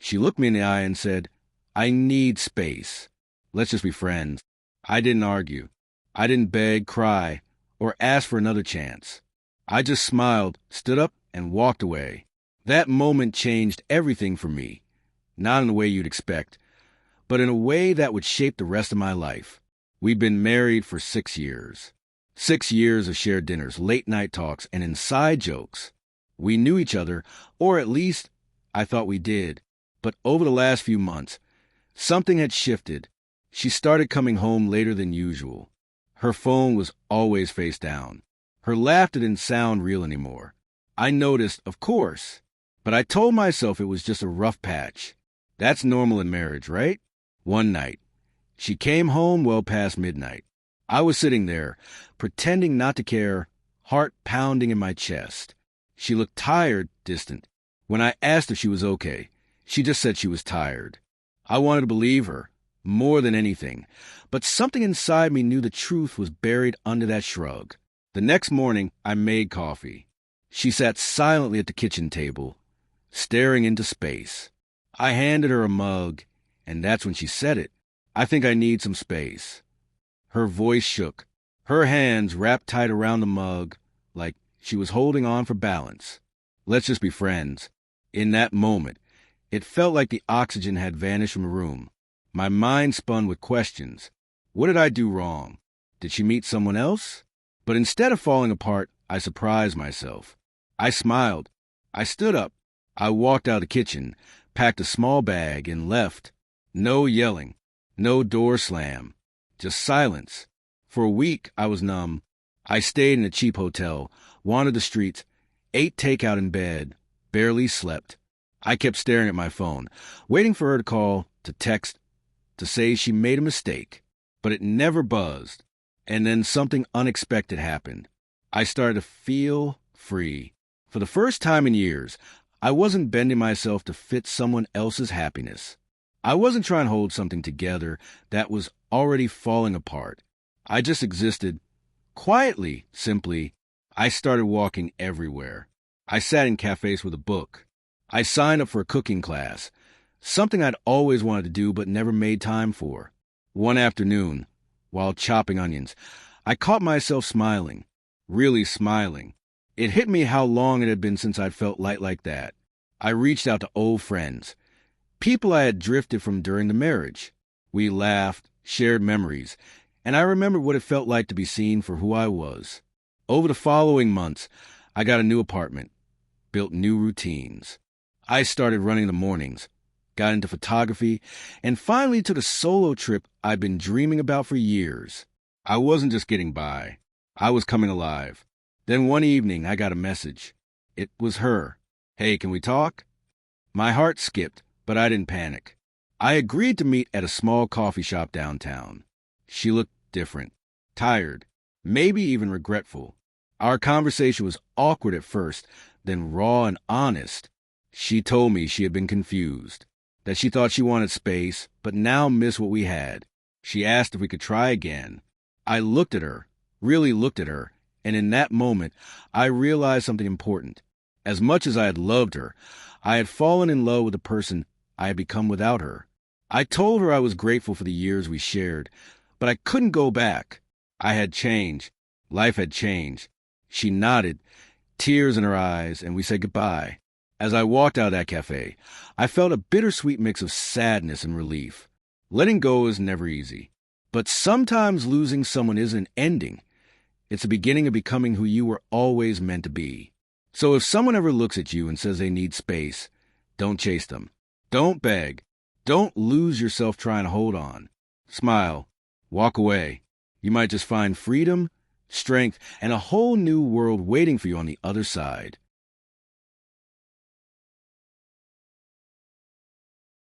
She looked me in the eye and said, "I need space. Let's just be friends." I didn't argue. I didn't beg, cry, or ask for another chance. I just smiled, stood up, and walked away. That moment changed everything for me. Not in the way you'd expect, but in a way that would shape the rest of my life. We'd been married for 6 years. 6 years of shared dinners, late-night talks, and inside jokes. We knew each other, or at least I thought we did. But over the last few months, something had shifted. She started coming home later than usual. Her phone was always face down. Her laughter didn't sound real anymore. I noticed, of course, but I told myself it was just a rough patch. That's normal in marriage, right? One night, she came home well past midnight. I was sitting there, pretending not to care, heart pounding in my chest. She looked tired, distant. When I asked if she was okay, she just said she was tired. I wanted to believe her, more than anything, but something inside me knew the truth was buried under that shrug. The next morning, I made coffee. She sat silently at the kitchen table, staring into space. I handed her a mug, and that's when she said it. "I think I need some space." Her voice shook. Her hands wrapped tight around the mug, like she was holding on for balance. Let's just be friends. In that moment, it felt like the oxygen had vanished from the room. My mind spun with questions. What did I do wrong? Did she meet someone else? But instead of falling apart, I surprised myself. I smiled. I stood up. I walked out of the kitchen, packed a small bag, and left. No yelling. No door slam. Just silence. For a week, I was numb. I stayed in a cheap hotel, wandered the streets, ate takeout in bed, barely slept. I kept staring at my phone, waiting for her to call, to text, to say she made a mistake. But it never buzzed. And then something unexpected happened. I started to feel free. For the first time in years, I wasn't bending myself to fit someone else's happiness. I wasn't trying to hold something together that was already falling apart. I just existed. Quietly, simply, I started walking everywhere. I sat in cafes with a book. I signed up for a cooking class, something I'd always wanted to do but never made time for. One afternoon, while chopping onions, I caught myself smiling, really smiling. It hit me how long it had been since I'd felt light like that. I reached out to old friends, people I had drifted from during the marriage. We laughed, shared memories, and I remembered what it felt like to be seen for who I was. Over the following months, I got a new apartment, built new routines. I started running the mornings, got into photography, and finally took a solo trip I'd been dreaming about for years. I wasn't just getting by. I was coming alive. Then one evening, I got a message. It was her. "Hey, can we talk?" My heart skipped, but I didn't panic. I agreed to meet at a small coffee shop downtown. She looked different, tired, maybe even regretful. Our conversation was awkward at first, then raw and honest. She told me she had been confused, that she thought she wanted space, but now missed what we had. She asked if we could try again. I looked at her, really looked at her, and in that moment, I realized something important. As much as I had loved her, I had fallen in love with the person I had become without her. I told her I was grateful for the years we shared, but I couldn't go back. I had changed. Life had changed. She nodded, tears in her eyes, and we said goodbye. As I walked out of that cafe, I felt a bittersweet mix of sadness and relief. Letting go is never easy, but sometimes losing someone isn't an ending. It's the beginning of becoming who you were always meant to be. So if someone ever looks at you and says they need space, don't chase them. Don't beg. Don't lose yourself trying to hold on. Smile. Walk away. You might just find freedom, strength, and a whole new world waiting for you on the other side.